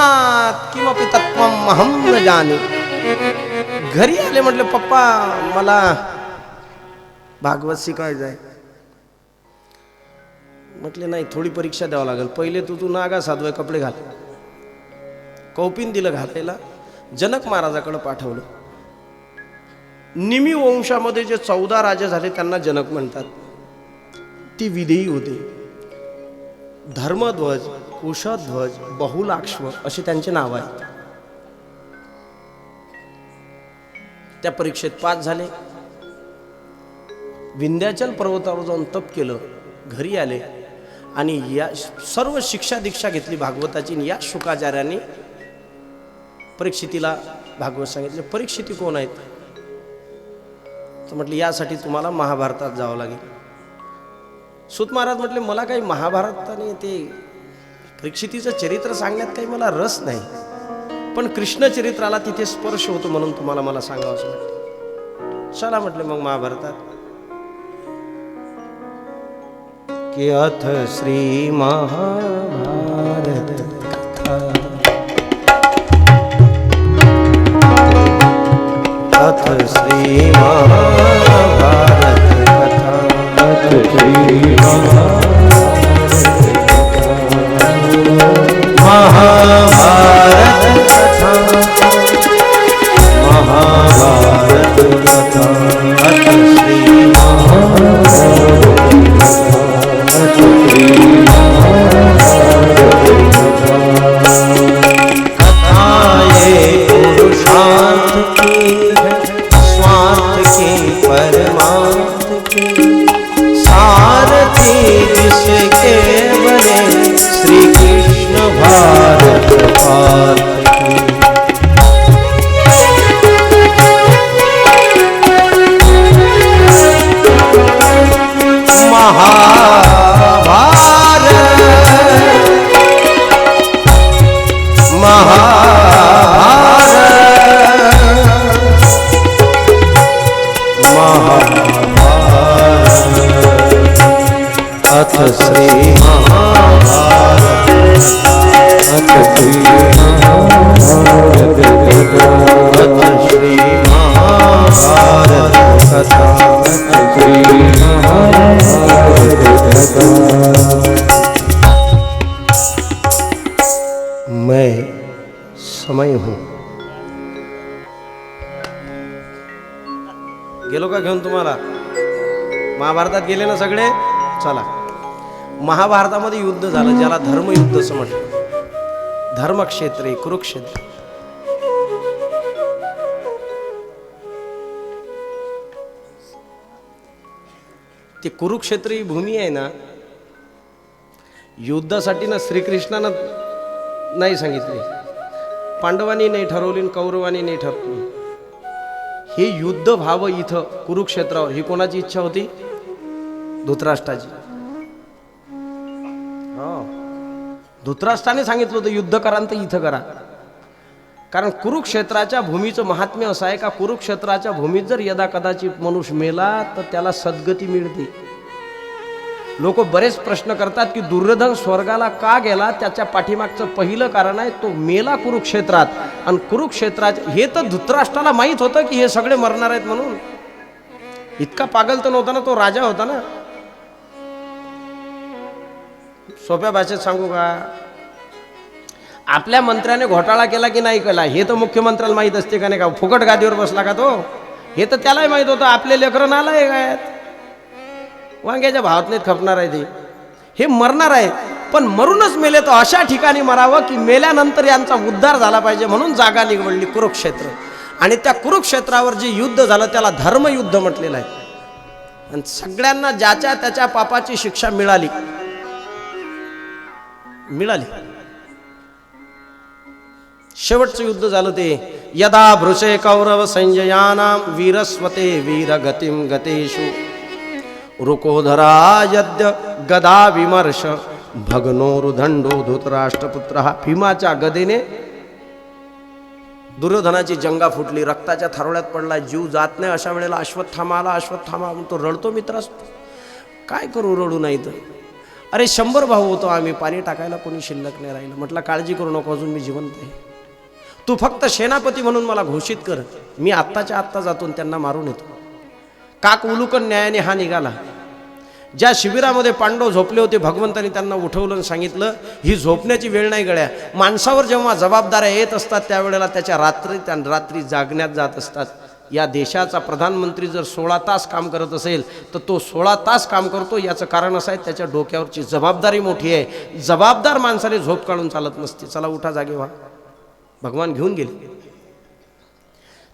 तस्मात् किमपि तत्त्वम् अहं न जाने. घरी आले, म्हटले पप्पा मला भागवत शिकायचं आहे. म्हटले नाही, थोडी परीक्षा द्यावं लागेल. पहिले तू नागा साधवाय कपडे घाल. कौपिन दिलं घालायला. जनक महाराजाकडे पाठवलं. निमी वंशामध्ये जे 14 राजे झाले त्यांना जनक म्हणतात. ती विधेयी होते. धर्मध्वज, कुशध्वज, बहुलाक्ष्म असे त्यांचे नाव आहेत. त्या परीक्षेत पास झाले. विंध्याचल पर्वतावर जाऊन तप केलं. घरी आले आणि या सर्व शिक्षा दीक्षा घेतली भागवताची. या शुकाचार्यांनी परीक्षितीला भागवत सांगितले. परीक्षिती कोण आहेत? तर म्हटले यासाठी तुम्हाला महाभारतात जावं लागेल. सूत महाराज म्हटले मला काही महाभारताने ते परीक्षितीचं चरित्र सांगण्यात काही मला रस नाही, पण कृष्ण चरित्राला तिथे स्पर्श होतो म्हणून तुम्हाला मला सांगावं असं वाटतं. चला म्हटले मग महाभारतात. की अथ श्री महाभारत कथा, अथ श्री महाभारत कथा, अथ श्री महाभारत कथा, महाभारत कथा, अथ श्री महाभारत कथा ये पुरुषार्थ की है, स्वार्थ की परमार्थ की, सारथी जिसके बने श्री कृष्ण भारत पार्थ की. अथ श्री महाभारत, अथ श्री महाभारत कथा, अथ श्री महाभारत कथा, अथ श्री महाभारत कथा. मैं समय हूँ. गेलो का घेऊन तुम्हाला? महाभारतात गेले ना सगळे? चला. महाभारतामध्ये युद्ध झालं ज्याला धर्मयुद्ध असं म्हटलं. धर्मक्षेत्रे कुरुक्षेत्र. ते कुरुक्षेत्री भूमी आहे ना, युद्धासाठी ना श्रीकृष्णानं नाही सांगितले, पांडवांनी नाही ठरवली, कौरवांनी नाही ठरवली. हे युद्ध व्हावं इथं कुरुक्षेत्रावर. ही कोणाची इच्छा होती? धृतराष्ट्राची. धृतराष्ट्राने सांगितलं होतं युद्ध करा तर इथं करा. कारण कुरुक्षेत्राच्या भूमीचं महात्म्य असं आहे का, कुरुक्षेत्राच्या भूमीत जर यदा कदाचित मनुष्य मेला तर त्याला सद्गती मिळते. लोक बरेच प्रश्न करतात की दुर्योधन स्वर्गाला का गेला. त्याच्या पाठीमागचं पहिलं कारण आहे तो मेला कुरुक्षेत्रात. आणि कुरुक्षेत्रात हे तर धृतराष्ट्राला माहीत होतं की हे सगळे मरणार आहेत म्हणून. इतका पागल तर नव्हता ना, तो राजा होता ना. सोप्या भाषेत सांगू का, आपल्या मंत्र्याने घोटाळा केला की नाही केला हे तर मुख्यमंत्र्याला माहीत असते का नाही का. फुकट गादीवर बसला का तो, हे तर त्यालाही माहीत होतं. आपले लेकरं नालायक आहेत, वांग्याच्या भावात नाहीत खपणार आहे ते. हे मरणार आहे पण मरूनच मेले तर अशा ठिकाणी मरावं की मेल्यानंतर यांचा उद्धार झाला पाहिजे. म्हणून जागा निवडली कुरुक्षेत्र. आणि त्या कुरुक्षेत्रावर जे युद्ध झालं त्याला धर्मयुद्ध म्हटलेलं आहे. आणि सगळ्यांना ज्याच्या त्याच्या पापाची शिक्षा मिळाली. शेवटचं युद्ध झालं ते यदा भृशे कौरव संजयानां वीरस्वते वीरगतिं गतेषु रुकोधरा यद्य गदा विमर्श भग्नोरुदंडो धृतराष्ट्रपुत्रः. भीमाच्या गदेने दुर्योधनाची जंगा फुटली, रक्ताच्या थारोळ्यात पडला, जीव जात नाही. अशा वेळेला अश्वत्थामा आला. अश्वत्थामा तो रडतो मित्रास, काय करू रडू नाही तर. अरे 100 भाऊ होतो आम्ही, पाणी टाकायला कोणी शिल्लक नाही राहिलं. म्हटलं काळजी करू नको, अजून मी जिवंत आहे. तू फक्त सेनापती म्हणून मला घोषित कर, मी आत्ताच्या आत्ता जातो त्यांना मारून येतो. काक उलुकन न्यायाने हा निघाला. ज्या शिबिरामध्ये पांडव झोपले होते, भगवंतांनी त्यांना उठवलं आणि सांगितलं ही झोपण्याची वेळ नाही गड्या. माणसावर जेव्हा जबाबदाऱ्या येत असतात त्यावेळेला त्याच्या रात्री जागण्यात जात असतात. या देशाचा प्रधानमंत्री जर 16 तास काम करत असेल तर तो 16 तास काम करतो. याचं कारण असं आहे त्याच्या डोक्यावरची जबाबदारी मोठी आहे. जबाबदार माणसाने झोप काढून चालत नसते. चला उठा, जागे व्हा. भगवान घेऊन गेले.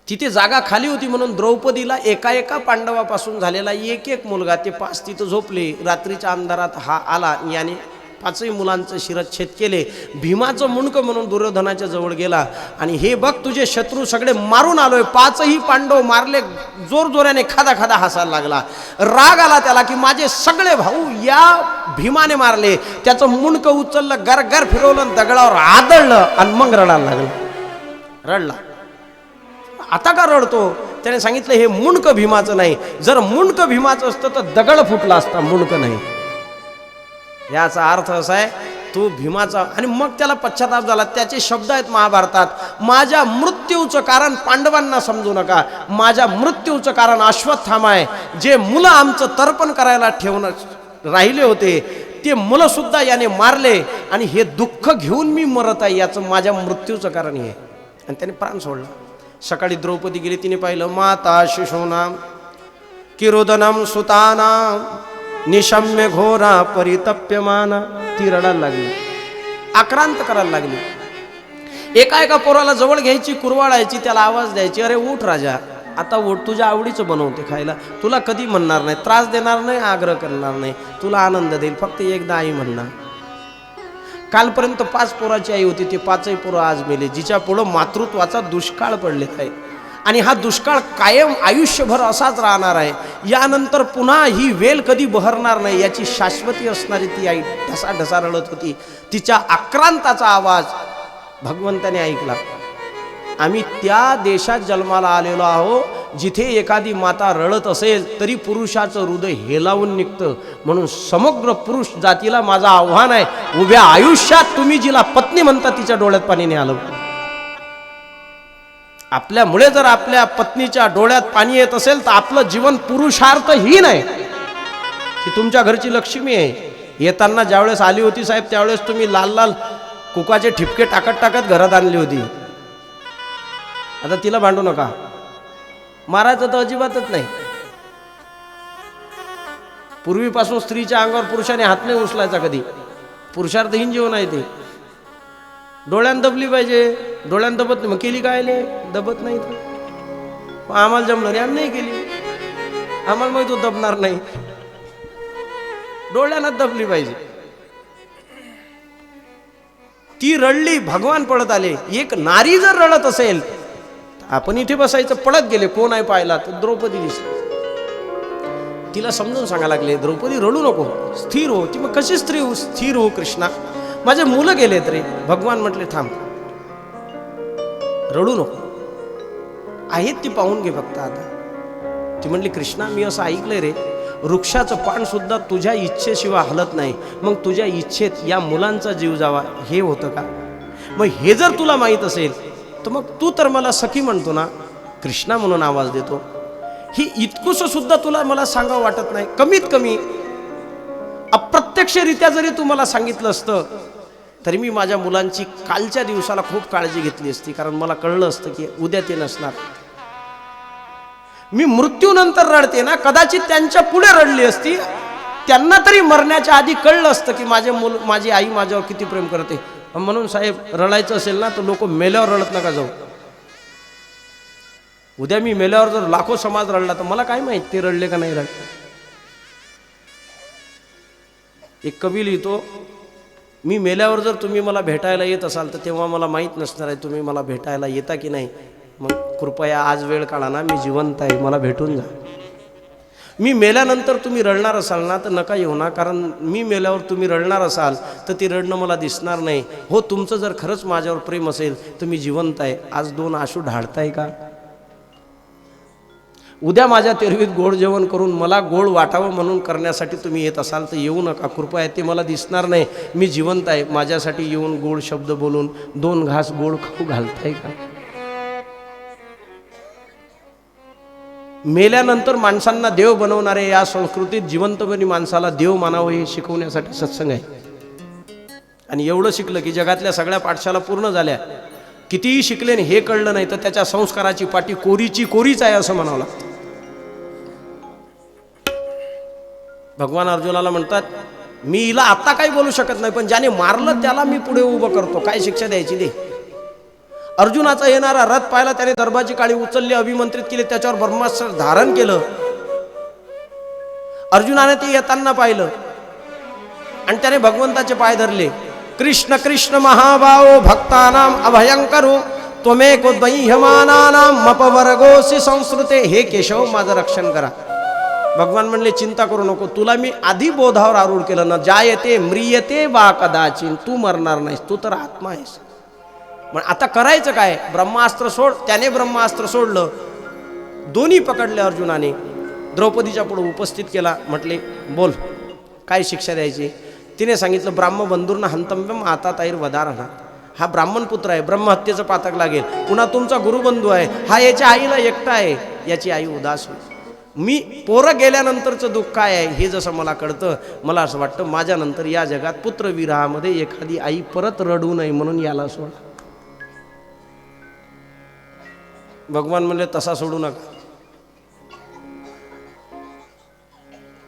तिथे जागा खाली होती म्हणून द्रौपदीला एका पांडवापासून झालेला एक मुलगा, ते 5 तिथं झोपले. रात्रीच्या अंधारात हा आला, याने 5ही मुलांचं शिरच्छेद केले. भीमाचं मुंडकं म्हणून दुर्योधनाच्या जवळ गेला आणि हे बघ तुझे शत्रू सगळे मारून आलोय. 5ही पांडव मारले. जोरजोराने खादा हसायला लागला. राग आला त्याला की माझे सगळे भाऊ या भीमाने मारले. त्याचं मुंडकं उचललं, गर फिरवलं, दगडावर आदळलं आणि मग रडायला लागलं. रडला. आता का रडतो? त्याने सांगितलं हे मुंडकं भीमाचं नाही. जर मुंडकं भीमाचं असतं तर दगड फुटला असता, मुंडकं नाही. याचा अर्थ असा आहे तू भीमाचा. आणि मग त्याला पश्चाताप झाला. त्याचे शब्द आहेत महाभारतात, माझ्या मृत्यूचं कारण पांडवांना समजू नका, माझ्या मृत्यूचं कारण अश्वत्थामा आहे. जे मुलं आमचं तर्पण करायला ठेवणं राहिले होते ते मुलं सुद्धा याने मारले आणि हे दुःख घेऊन मी मरत आहे, याचं माझ्या मृत्यूचं कारण हे. आणि त्याने प्राण सोडला. सकाळी द्रौपदी गेली. तिने पाहिलं माता शिशूनाम किरोदनम सुतानाम निशम्य घोरा परितप्यमाना. ती रडायला लागली, आक्रांत करायला लागली. एका पोराला जवळ घ्यायची, कुरवाळायची, त्याला आवाज द्यायची, अरे उठ राजा, आता उठ, तुझ्या आवडीचं बनवते खायला, तुला कधी म्हणणार नाही, त्रास देणार नाही, आग्रह करणार नाही, तुला आनंद देईल, फक्त एकदा आई म्हणणार. कालपर्यंत 5 पोराची आई होती, ते 5ही पोरं आज मेले. जिच्या पुढं मातृत्वाचा दुष्काळ पडलेला आहे आणि हा दुष्काळ कायम आयुष्यभर असाच राहणार आहे. यानंतर पुन्हा ही वेल कधी बहरणार नाही याची शाश्वती असणारी ती आई ढसा रडत होती. तिच्या आक्रांताचा आवाज भगवंताने ऐकला. आम्ही त्या देशात जन्माला आलेलो आहो जिथे एखादी माता रडत असेल तरी पुरुषाचं हृदय हेलावून निघतं. म्हणून समग्र पुरुष जातीला माझं आव्हान आहे, उभ्या आयुष्यात तुम्ही जिला पत्नी म्हणता तिच्या डोळ्यात पाणी नाही आलं. आपल्यामुळे जर आपल्या पत्नीच्या डोळ्यात पाणी येत असेल तर आपलं जीवन पुरुषार्थहीन आहे. ती तुमच्या घरची लक्ष्मी आहे. येताना ज्यावेळेस आली होती साहेब त्यावेळेस तुम्ही लाल कुकाचे ठिपके टाकत घरात आणली होती. आता तिला भांडू नका. मारायचं तर अजिबातच नाही. पूर्वीपासून स्त्रीच्या अंगावर पुरुषाने हात नाही उचलायचा कधी. पुरुषार्थहीन जीवन आहे ते. डोळ्यानं दबली पाहिजे. डोळ्यानं दबत नाही, मग केली काय दबत नाही तर आम्हाला जमणार नाही, आम्ही नाही केली, आम्हाला माहिती तो दबणार नाही. डोळ्यानं दबली पाहिजे. ती रडली, भगवान पळत आले. एक नारी जर रडत असेल आपण इथे बसायचं, पळत गेले, कोण आहे पाहिला तर द्रौपदी दिसली. तिला समजून सांगायला लागले द्रौपदी रडू नको, स्थिर हो. ती मग कशी स्थिर हो कृष्णा, माझे मुलं गेलेत रे. भगवान म्हटले थांब, रडू नको, आहेत ती पाहून घे फक्त आता. ती म्हटली कृष्णा मी असं ऐकलंय रे, वृक्षाचं पान सुद्धा तुझ्या इच्छेशिवाय हलत नाही. मग तुझ्या इच्छेत या मुलांचा जीव जावा हे होतं का? मग हे जर तुला माहीत असेल तर मग तू तर मला सखी म्हणतो ना, कृष्णा म्हणून आवाज देतो. ही इतकुसं सुद्धा तुला मला सांगावं वाटत नाही. कमीत कमी अप्रत्यक्षरित्या जरी तू मला सांगितलं असतं तरी मी माझ्या मुलांची कालच्या दिवसाला खूप काळजी घेतली असती. कारण मला कळलं असतं की उद्या ते नसणार. मी मृत्यूनंतर रडते ना, कदाचित त्यांच्या पुढे रडली असती. त्यांना तरी मरण्याच्या आधी कळलं असतं की माझी आई माझ्यावर किती प्रेम करते. म्हणून साहेब रडायचं असेल ना तर लोक मेल्यावर रडत नका जाऊ. उद्या मी मेल्यावर जर लाखो समाज रडला तर मला काय माहित ते रडले का नाही रडले. एक कवी लिहितो, मी मेल्यावर जर तुम्ही मला भेटायला येत असाल तर तेव्हा मला माहीत नसणार आहे तुम्ही मला भेटायला येता की नाही. मग कृपया आज वेळ काढा ना, मी जिवंत आहे, मला भेटून जा. मी मेल्यानंतर तुम्ही रडणार असाल ना तर नका येऊ ना, कारण मी मेल्यावर तुम्ही रडणार असाल तर ते रडणं मला दिसणार नाही. हो, तुमचं जर खरंच माझ्यावर प्रेम असेल तर मी जिवंत आहे. आज 2 आशू ढाळताय का? उद्या माझ्या तेरवीत गोड जेवण करून मला गोड वाटावं म्हणून करण्यासाठी तुम्ही येत असाल तर येऊ नका कृपया, ते मला दिसणार नाही. मी जिवंत आहे, माझ्यासाठी येऊन गोड शब्द बोलून 2 घास गोड खाऊ घालताय का? मेल्यानंतर माणसांना देव बनवणारे या संस्कृतीत जिवंतपणी माणसाला देव मानावं हे शिकवण्यासाठी सत्संग आहे. आणि एवढं शिकलं की जगातल्या सगळ्या पाठशाला पूर्ण झाल्या, कितीही शिकले हे कळलं नाही तर त्याच्या संस्काराची पाटी कोरीची कोरीच आहे असं म्हणावं लागतं. भगवान अर्जुनाला म्हणतात, मी हिला आता काही बोलू शकत नाही, पण ज्याने मारलं त्याला मी पुढे उभं करतो, काय शिक्षा द्यायची दे. अर्जुनाचा येणारा रथ पाहिला, त्याने दर्भाची काळी उचलली, अभिमंत्रित केली, त्याच्यावर ब्रह्मास्त्र धारण केलं. अर्जुनाने ते येताना पाहिलं आणि त्याने भगवंताचे पाय धरले. कृष्ण कृष्ण महाभावो भक्तानाम अभयंकरो त्वमेको द्वैह्यमानानाम अपवर्गोसी संस्कृते. हे केशव माझं रक्षण करा. भगवान म्हणले, चिंता करू नको, तुला मी आधी बोधावर आरूढ केलं ना. जायते म्रियते वा कदाचिन, तू मरणार नाहीस, तू तर आत्मा आहेस. पण आता करायचं काय? ब्रह्मास्त्र सोड. त्याने ब्रह्मास्त्र सोडलं, दोन्ही पकडले अर्जुनाने, द्रौपदीच्या पुढे उपस्थित केला. म्हटले, बोल काय शिक्षा द्यायची? तिने सांगितलं, ब्राह्मबंधूंना हंतव्यम आता ताईर वदारणा. हा ब्राह्मण पुत्र आहे, ब्रह्महत्येचं पातक लागेल. पुन्हा तुमचा गुरुबंधू आहे, हा याच्या आईला एकटा आहे, याची आई उदास होईल. मी पोरं गेल्यानंतरचं दुःख काय आहे हे जसं मला कळतं, मला असं वाटतं माझ्यानंतर या जगात पुत्रविरहामध्ये एखादी आई परत रडू नये म्हणून याला सोडा. भगवान म्हणले, तसा सोडू नका.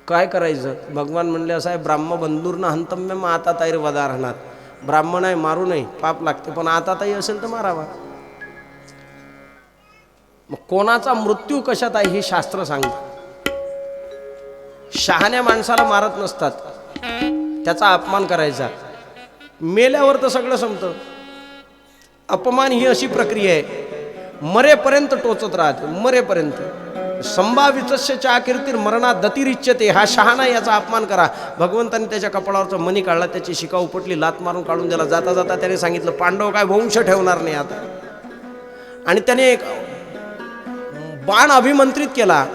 काय करायचं? भगवान म्हणले, असं आहे, ब्राह्मबंधूंना हंतम्यम आता ताईर वदा राहणार. ब्राह्मण आहे, मारू नये, पाप लागते, पण आता ताई असेल तर मारावा. मग कोणाचा मृत्यू कशात आहे हे शास्त्र सांगतं. शहाण्या माणसाला मारत नसतात, त्याचा अपमान करायचा. मेल्यावर तर सगळं संपतं. अपमान ही अशी प्रक्रिया आहे, मरेपर्यंत टोचत राहते, मरेपर्यंत. संभावितस्य कीर्तीर मरणात दतिरिच्यते. हा शहाणा, याचा अपमान करा. भगवंतांनी त्याच्या कपाळावरचा मणी काढला, त्याची शिका उपटली, लात मारून काढून दिला. जाता जाता त्याने सांगितलं, पांडव काय वंश ठेवणार नाही आता. आणि त्याने एक बाण अभिमंत्रित केला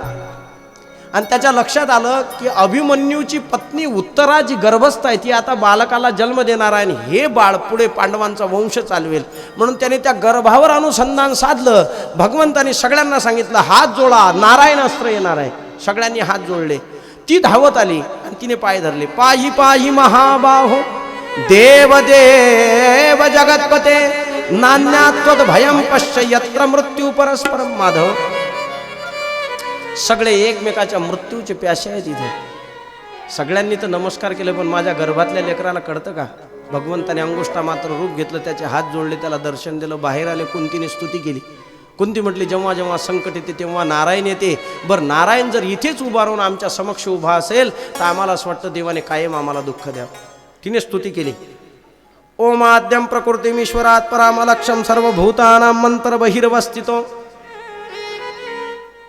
आणि त्याच्या लक्षात आलं की अभिमन्यूची पत्नी उत्तरा जी गर्भस्थ आहे ती आता बालकाला जन्म देणार आहे आणि हे बाळ पुढे पांडवांचा वंश चालवेल. म्हणून त्याने त्या गर्भावर अनुसंधान साधलं. भगवंतानी सगळ्यांना सांगितलं, हात जोडा, नारायण अस्त्र येणार आहे. सगळ्यांनी हात जोडले. ती धावत आली आणि तिने पाय धरले. पायी पायी महाबाहो देव देव जगतपते नान्यात्वद भयं पश्य यत्र मृत्यू परस्परम. माधव, सगळे एकमेकाच्या मृत्यूचे प्यासे आहेत इथे. सगळ्यांनी तर नमस्कार केले, पण माझ्या गर्भातल्या लेकराला कळतं का? भगवंताने अंगुष्ठा मात्र रूप घेतलं, त्याचे हात जोडले, त्याला दर्शन दिलं. बाहेर आले, कुंतीने स्तुती केली. कुंती म्हटली, जेव्हा जेव्हा संकट येते तेव्हा नारायण येते. बरं, नारायण जर इथेच उभा राहून आमच्या समक्ष उभा असेल तर आम्हाला असं वाटतं देवाने कायम आम्हाला दुःख द्यावं. तिने स्तुती केली. ओम आद्यम प्रकृतीमीश्वरात परामलक्षम सर्वभूतानां मंत्र बहिर्वस्थितो.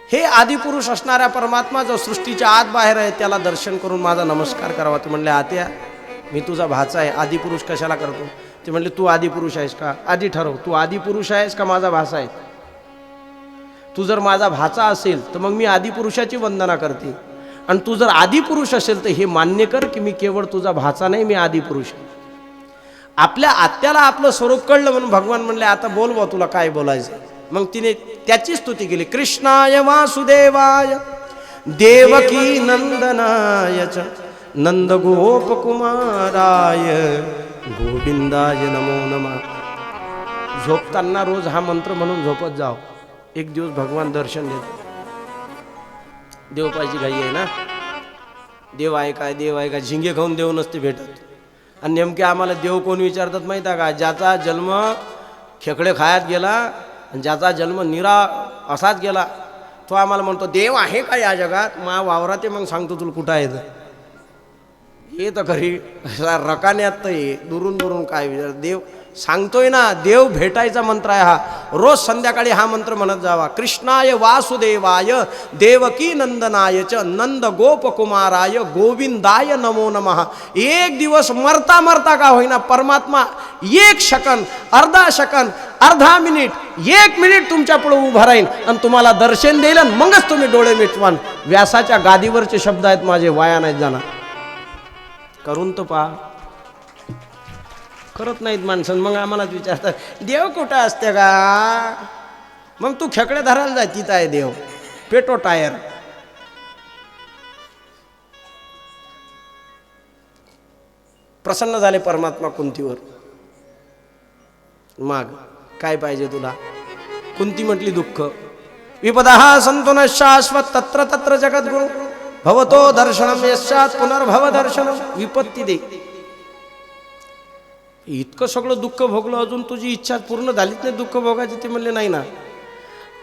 हे आदिपुरुष असणाऱ्या परमात्मा जो सृष्टीच्या आत बाहेर आहे त्याला दर्शन करून माझा नमस्कार करावा. ते म्हणले, आत्या मी तुझा भाचा आहे, आदिपुरुष कशाला करतो? ते म्हणले, तू आदिपुरुष आहेस का? आधी ठरव, तू आदिपुरुष आहेस का माझा भाचा आहे? तू जर माझा भाचा असेल तर मग मी आदिपुरुषाची वंदना करते, आणि तू जर आदिपुरुष असेल तर हे मान्य कर की मी केवळ तुझा भाचा नाही, मी आदिपुरुष आहे. आपल्या आत्याला आपलं स्वरूप कळलं म्हणून भगवान म्हणले, आता बोल बा, तुला काय बोलायचं. मग तिने त्याची स्तुती केली. कृष्णाय वासुदेवाय देवकी नंदनाय च नंद गोपकुमाराय गोविंदाय नमो नमः. झोपताना रोज हा मंत्र म्हणून झोपत जाओ. एक दिवस भगवान दर्शन देतो. देव पाहिजे घाई आहे ना. देव आहे काय, देव आहे काय, झिंगे खाऊन देव नसते भेटत. आणि नेमके आम्हाला देव कोण विचारतात माहीत आहे का? ज्याचा जन्म खेकडे खायात गेला आणि ज्याचा जन्म निरा असाच गेला तो आम्हाला म्हणतो, देव आहे का या जगात? मा वावरात आहे, मग सांगतो तुला कुठं आहे. हे तर खरी रकान्यात तर ये दुरून दुरून काय विचार. देव सांगतोय ना, देव भेटायचा मंत्र आहे हा. रोज संध्याकाळी हा मंत्र म्हणत जावा. कृष्णाय वासुदेवाय देवकी नंदनाय च नंद गोपकुमाराय गोविंदाय नमो नमः. एक दिवस मरता मरता का होईना परमात्मा 1 सेकंद, अर्धा सेकंद, अर्धा मिनिट, 1 मिनिट तुमच्या पुढे उभा राहील आणि तुम्हाला दर्शन देईल आणि मगच तुम्ही डोळे मिटवान. व्यासाच्या गादीवरचे शब्द आहेत माझे, वाया नाहीत जाणार. करून तो पहा. करत नाहीत माणसं. मग आम्हालाच विचारतात देव कुठं असते का. मग तू खेकडे धरायला जाय, तिथं आहे देव. पेटो टायर. प्रसन्न झाले परमात्मा कुंतीवर. मग काय पाहिजे तुला. कुंती म्हटली दुःख. विपदः संतो न शाश्वत तत्र तत्र जगद्गुरु भवतो दर्शनम यस्यात् पुनर्भव दर्शनम. विपत्ती दे. इतकं सगळं दुःख भोगलं, अजून तुझी इच्छा पूर्ण झालीच नाही दुःख भोगायची. ते म्हणले नाही ना,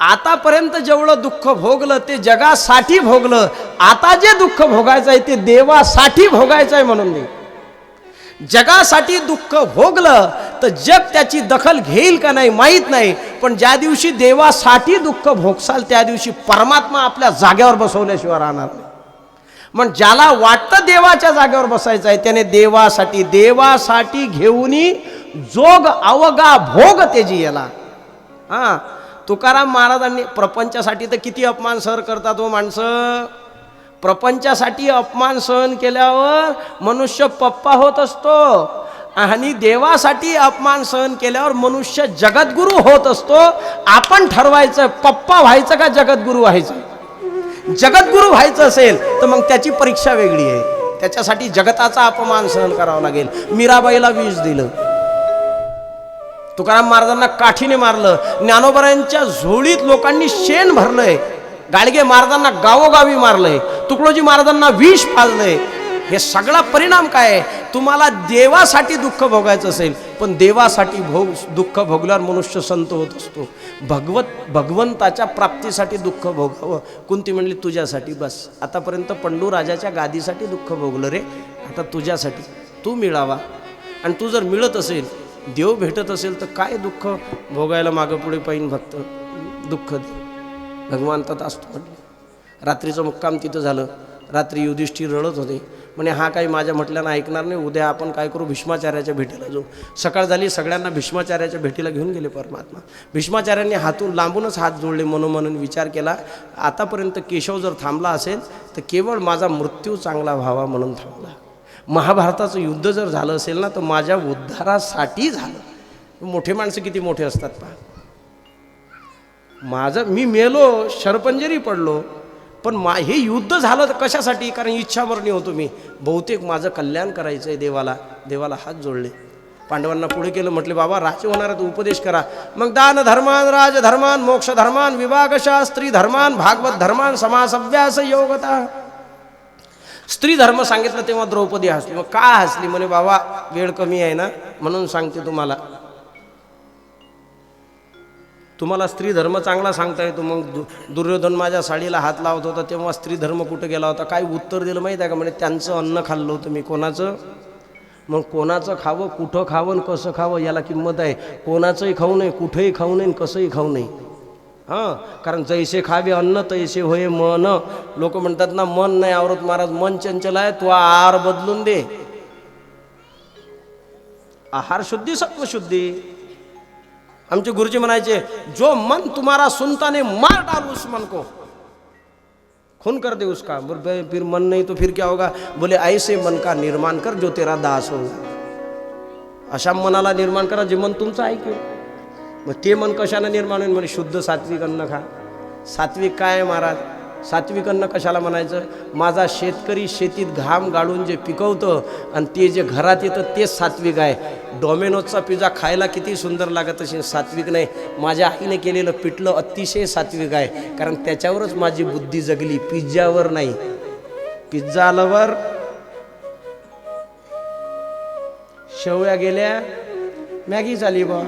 आतापर्यंत जेवढं दुःख भोगलं ते जगासाठी भोगलं. आता जे दुःख भोगायचं आहे ते देवासाठी भोगायचं आहे. म्हणून नाही, जगासाठी दुःख भोगलं तर जग त्याची दखल घेईल का नाही माहीत नाही, पण ज्या दिवशी देवासाठी दुःख भोगसाल त्या दिवशी परमात्मा आपल्या जागेवर बसवल्याशिवाय राहणार नाही. मग ज्याला वाटतं देवाच्या जागेवर बसायचं आहे त्याने देवासाठी घेऊनी जोग अवगा भोग तेजी याला. हां, तुकाराम महाराजांनी प्रपंचासाठी तर किती अपमान सहन करतात हो माणसं. प्रपंचासाठी अपमान सहन केल्यावर मनुष्य पप्पा होत असतो आणि देवासाठी अपमान सहन केल्यावर मनुष्य जगद्गुरु होत असतो. आपण ठरवायचं पप्पा व्हायचं का जगद्गुरु व्हायचं. जगद्गुरु व्हायचं असेल तर मग त्याची परीक्षा वेगळी आहे. त्याच्यासाठी जगताचा अपमान सहन करावा लागेल. मीराबाईला विष दिलं, तुकाराम महाराजांना काठीने मारलं, ज्ञानोबरांच्या झोळीत लोकांनी शेण भरलंय, गाडगे महाराजांना गावोगावी मारलंय, तुकडोजी महाराजांना विष पाजलंय. हे सगळा परिणाम काय आहे. तुम्हाला देवासाठी दुःख भोगायचं असेल पण देवासाठी दुःख भोगल्यावर मनुष्य संत होत असतो. भगवंताच्या प्राप्तीसाठी दुःख भोगावं. कुंती म्हणली तुझ्यासाठी बस. आतापर्यंत पंडू राजाच्या गादीसाठी दुःख भोगलं रे, आता तुझ्यासाठी तू मिळावा. आणि तू जर मिळत असेल, देव भेटत असेल तर काय दुःख भोगायला मागं पुढे पाहिजे. भक्त दुःख दे भगवंतात असतो म्हटलं. रात्रीचं मुक्काम तिथं झालं. रात्री युधिष्ठिर रडत होते. म्हणे हा काही माझ्या म्हटल्यानं ऐकणार नाही. उद्या आपण काय करू, भीष्माचार्याच्या भेटीला जाऊ. सकाळ झाली, सगळ्यांना भीष्माचार्याच्या भेटीला घेऊन गेले परमात्मा. भीष्माचार्यांनी हातून लांबूनच हात जोडले, मनोमन विचार केला आतापर्यंत केशव जर थांबला असेल तर केवळ माझा मृत्यू चांगला व्हावा म्हणून थांबला. महाभारताचं युद्ध जर झालं असेल ना तर माझ्या उद्धारासाठी झालं. मोठे माणसं किती मोठे असतात पहा. मी मेलो, शरपंजरी पडलो, पण हे युद्ध झालं तर कशासाठी. कारण इच्छामरणी होतो मी. बहुतेक माझं कल्याण करायचं आहे देवाला हात जोडले. पांडवांना पुढे केलं, म्हटले बाबा राजे होणार तर उपदेश करा. मग दान धर्मान, राजधर्मान, मोक्ष धर्मान, विभागशा, स्त्री धर्मान, भागवत धर्मान, समासभ्यास योगता. स्त्री धर्म सांगितलं तेव्हा द्रौपदी हसली. मग का हसली. म्हणे बाबा वेळ कमी आहे ना म्हणून सांगते तुम्हाला स्त्री धर्म चांगला सांगता येतो. मग दुर्योधन माझ्या साडीला हात लावत होता तेव्हा स्त्री धर्म कुठं गेला होता. काय उत्तर दिलं माहीत आहे का. म्हणजे त्यांचं अन्न खाल्लं होतं मी. कोणाचं. मग कोणाचं खावं, कुठं खावं, कसं खावं याला किंमत आहे. कोणाचंही खाऊ नये, कुठंही खाऊ नये, कसंही खाऊ नये. हां, कारण जैसे खावे अन्न तैसे होय मन. लोक म्हणतात ना मन नाही आवरत महाराज, मन चंचल आहे, तू आहार बदलून दे. आहार शुद्धी सत्वशुद्धी. आमचे गुरुजी म्हणायचे जो मन तुम्हारा सुनता ने मार डाल उस मन को, खून कर दे उसका. फिर मन नहीं तो फिर क्या होगा. बोले ऐसे मन का निर्माण कर जो तेरा दास होगा. अशा मनाला निर्माण करा जे मन तुमचं ऐकेल. मग ते मन कशानं निर्माण होईल. म्हणजे शुद्ध सात्विक अन्न खा. सात्विक काय महाराज. सात्विक अन्न कशाला म्हणायचं. माझा शेतकरी शेतीत घाम गाळून जे पिकवतं आणि ते जे घरात येतं तेच सात्विक आहे. डॉमिनोजचा पिझ्झा खायला किती सुंदर लागत असेल, सात्विक नाही. माझ्या आईने केलेलं पिठलं अतिशय सात्विक आहे, कारण त्याच्यावरच माझी बुद्धी जगली, पिझ्झावर नाही. पिझ्झा आल्यावर शेवया गेल्या, मॅगी झाली बा.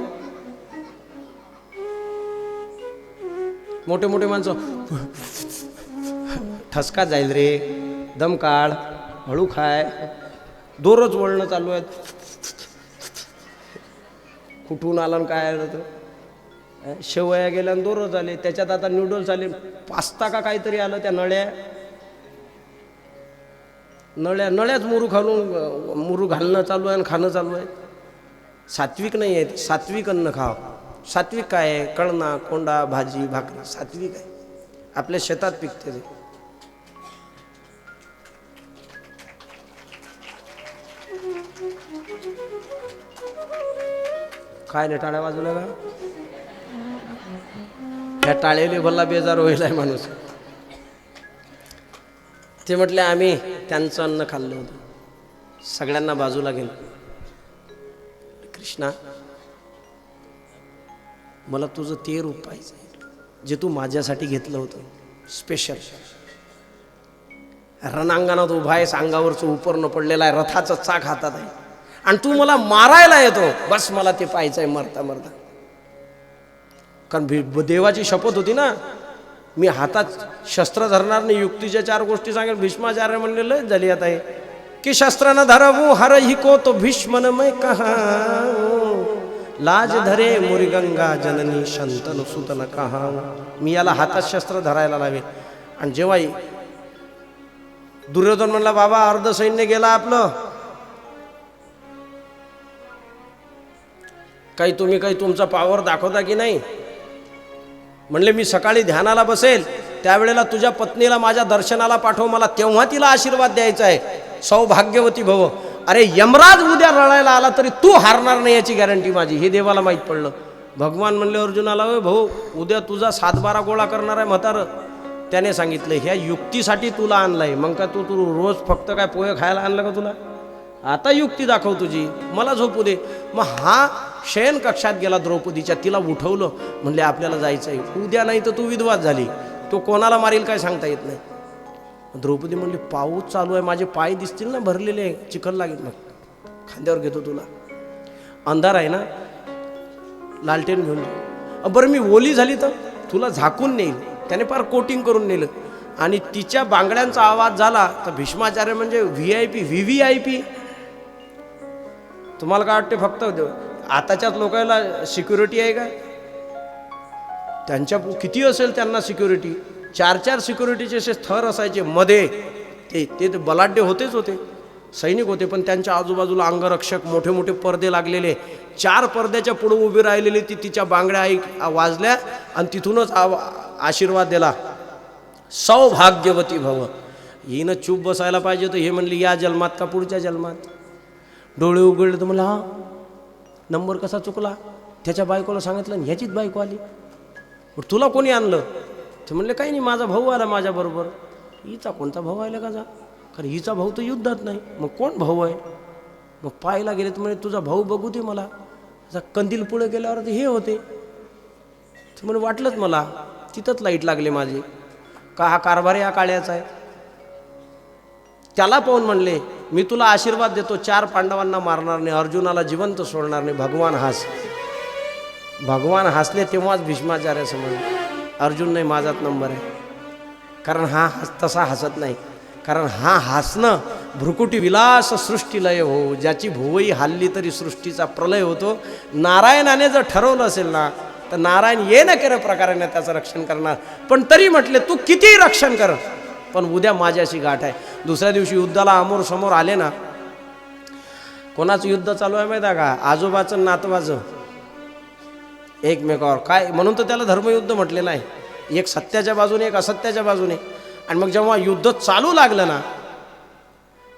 मोठे मोठे माणसं ठसका जाईल रे, दम काढ, हळू खाय. दोरच वळणं चालू आहेत. कुठून आलं काय आलं तर शेवया गेल्या आणि दोरच आले, त्याच्यात आता नूडल्स आले, पास्ता का काहीतरी आलं, त्या नळ्याच मुरू घालणं चालू आहे आणि खाणं चालू आहे. सात्विक नाही आहे, सात्विक अन्न खाव. सात्विक काय आहे? कळणा, कोंडा, भाजी, भाकरी सात्विक आहे. आपल्या शेतात पिकते ते. काय नाही टाळ्या बाजूला का? ह्या टाळेले भल्ला बेजार होईल आहे माणूस. ते म्हटले आम्ही त्यांचं अन्न खाल्लं होतं. सगळ्यांना बाजूला गेलो. कृष्णा, मला तुझं ते रूप पाहिजे जे तू माझ्यासाठी घेतलं होतं स्पेशल. रणांगणात उभा आहेस, अंगावरचं उपरणं पडलेलं आहे, रथाचं चाक हातात आहे आणि तू मला मारायला येतो. बस मला ते पाहायचं आहे मरता मरता. कारण देवाची शपथ होती ना, मी हातात शस्त्र धरणार नाही. युक्तीच्या 4 गोष्टी सांगेल. भीष्माचार्य म्हणलेलं झाली आता हे की शस्त्र न धरवू हर ही को तो भीष्मन मैं कहा, लाज धरे मुरी गंगा जननी शंतनु सुतन कहा. मी याला हातात शस्त्र धरायला लावेल. आणि जेव्हा दुर्योधन म्हणला बाबा अर्ध सैन्य गेला आपलं, काही तुमचा पावर दाखवता की नाही? म्हणले मी सकाळी ध्यानाला बसेल त्यावेळेला तुझ्या पत्नीला माझ्या दर्शनाला पाठव, मला तेव्हा तिला आशीर्वाद द्यायचा आहे. सौभाग्यवती भव. अरे यमराज उद्या रडायला आला तरी तू हारणार नाही याची गॅरंटी माझी. हे देवाला माहीत पडलं. भगवान म्हणले अर्जुनाला, भाऊ उद्या तुझा 7-12 गोळा करणार आहे म्हातारं. त्याने सांगितलं ह्या युक्तीसाठी तुला आणलाय. मग का तू रोज फक्त काय पोहे खायला आणलं का तुला? आता युक्ती दाखव तुझी, मला झोपू दे. मग हा शयन कक्षात गेला द्रौपदीच्या, तिला उठवलं. म्हणले आपल्याला जायचं आहे उद्या, नाही तर तू विधवाच झाली. तो कोणाला मारील काय सांगता येत नाही. द्रौपदी म्हणली पाऊस चालू आहे, माझे पाय दिसतील ना भरलेले, चिखल लागेल. मग खांद्यावर घेतो तुला, अंधार आहे ना, लालटेन घेऊन ये. बरं मी ओली झाली तर तुला झाकून नेईल. त्याने फार कोटिंग करून नेलं. आणि तिच्या बांगड्यांचा आवाज झाला तर भीष्माचार्य म्हणजे VIP VVIP. तुम्हाला काय वाटते फक्त आताच्याच लोकांना सिक्युरिटी आहे का? त्यांच्या किती असेल त्यांना सिक्युरिटी. 4-4 सिक्युरिटीचे असे थर असायचे मध्ये. ते बलाढ्य होतेच होते, सैनिक होते, पण त्यांच्या आजूबाजूला अंगरक्षक मोठे मोठे पडदे लागलेले. 4 पडद्याच्या पुढे उभी राहिलेली ती तिच्या बांगड्या वाजल्या आणि तिथूनच आशीर्वाद दिला, सौभाग्यवती भव. हिनं चूप बसायला पाहिजे होतं. हे म्हणली या जन्मात का पुढच्या जन्मात. डोळे उघडले तर म्हणलं हा नंबर कसा चुकला. त्याच्या बायकोला सांगितलं ह्याचीच बायको आली. तुला कोणी आणलं? ते म्हणले काही नाही, माझा भाऊ आला माझ्याबरोबर. हिचा कोणता भाऊ आला का जा? कारण हिचा भाऊ तर युद्धात नाही. मग कोण भाऊ आहे? मग पाहायला गेले तर म्हणजे तुझा भाऊ बघू दे मला. कंदील पुढे गेल्यावर हे होते. ते म्हणजे वाटलंच मला, तिथंच लाईट लागले माझी का हा कारभार या काळ्याचा आहे. त्याला पाहून म्हणले मी तुला आशीर्वाद देतो, 4 पांडवांना मारणार नाही, अर्जुनाला जिवंत सोडणार नाही. भगवान हसले तेव्हाच भीष्माचार्य समजले अर्जुन नाही माझाच नंबर आहे. कारण हा तसा हसत नाही. कारण हा हसणं भ्रुकुटी विलास सृष्टीलय हो. ज्याची भुवई हल्ली तरी सृष्टीचा प्रलय होतो. नारायणाने जर ठरवलं असेल ना तर नारायण ये न केलं प्रकाराने त्याचं रक्षण करणार. पण तरी म्हटले तू कितीही रक्षण कर, पण उद्या माझ्याशी गाठ आहे. दुसऱ्या दिवशी युद्धाला अमोर समोर आले ना. कोणाचं युद्ध चालू आहे माहिती आहे का? आजोबाचं नातवाचं एकमेकावर. काय म्हणून तर त्याला धर्मयुद्ध म्हटलेलं आहे. एक सत्याच्या बाजूने एक असत्याच्या बाजूने. आणि मग जेव्हा युद्ध चालू लागलं ना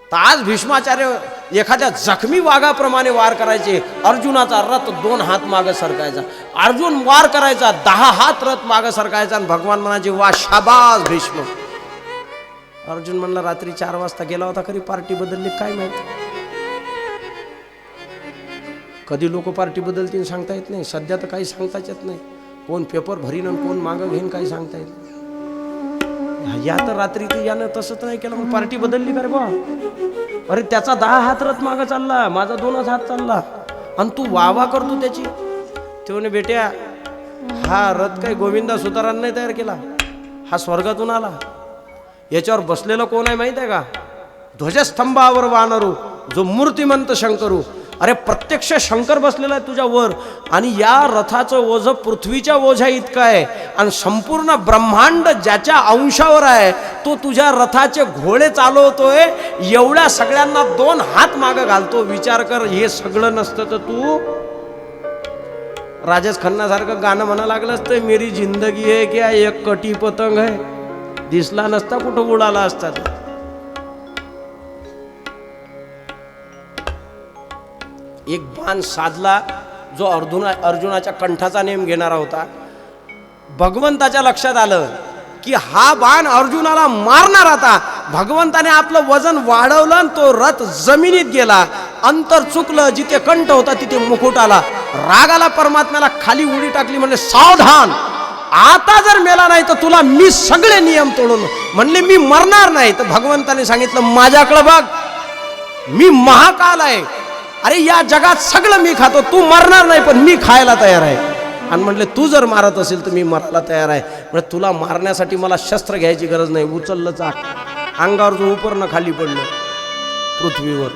तर आज भीष्माचार्य एखाद्या जखमी वाघाप्रमाणे वार करायचे. अर्जुनाचा रथ 2 हात मागं सरकायचा. अर्जुन वार करायचा 10 हात रथ मागं सरकायचा. आणि भगवान म्हणायचे वा शाबास भीष्म. अर्जुन म्हणला रात्री 4 वाजता गेला होता, खरी पार्टी बदलली काय माहिती. कधी लोक पार्टी बदलतील सांगता येत नाही. सध्या तर काही सांगताच येत नाही. कोण पेपर भरीन आणि कोण मागं घेईन काही सांगता येत नाही. या तर रात्री ते यानं तसंच नाही केलं मग पार्टी बदलली का रे बा. अरे त्याचा 10 हात रथ मागं चालला, माझा 2च हात चालला आणि तू वावा करतो त्याची. ते म्हणे बेट्या हा रथ काही गोविंदा सुतारांनी नाही तयार केला, हा स्वर्गातून आला. याच्यावर बसलेलं कोण आहे माहित आहे का? ध्वजस्तंभावर वानरू जो मूर्तिमंत शंकरू. अरे प्रत्यक्ष शंकर बसलेला आहे तुझ्या वर आणि या रथाचं ओझ पृथ्वीच्या ओझ्या इतकं आहे आणि संपूर्ण ब्रह्मांड ज्याच्या अंशावर आहे तो तुझ्या रथाचे घोडे चालवतोय, एवढ्या सगळ्यांना 2 हात मागं घालतो. विचार कर, हे सगळं नसतं तर तू राजेश खन्नासारखं गाणं म्हणा लागलं असतं, मेरी जिंदगी आहे क्या एक कटी पतंग आहे, दिसला नसता कुठं उडाला असता. एक बाण साधला जो अर्जुनाच्या कंठाचा नेम घेणारा होता. भगवंताच्या लक्षात आलं की हा बाण अर्जुनाला मारणार. आता भगवंताने आपलं वजन वाढवलं आणि तो रथ जमिनीत गेला. अंतर चुकलं, जिथे कंठ होता तिथे मुकुट आला. राग आला परमात्म्याला, खाली उडी टाकली, म्हणले सावधान, आता जर मेला नाही तर तुला मी सगळे नियम तोडून, म्हणले मी मरणार नाही. तर भगवंताने सांगितलं माझ्याकडे बघ, मी महाकाल आहे, अरे या जगात सगळं मी खातो, तू मरणार नाही पण मी खायला तयार आहे. आणि म्हटले तू जर मारत असेल तर मी मरायला तयार आहे. म्हणजे तुला मारण्यासाठी मला शस्त्र घ्यायची गरज नाही. उचललं चाक, अंगावरचं उपरणं खाली पडलं पृथ्वीवर.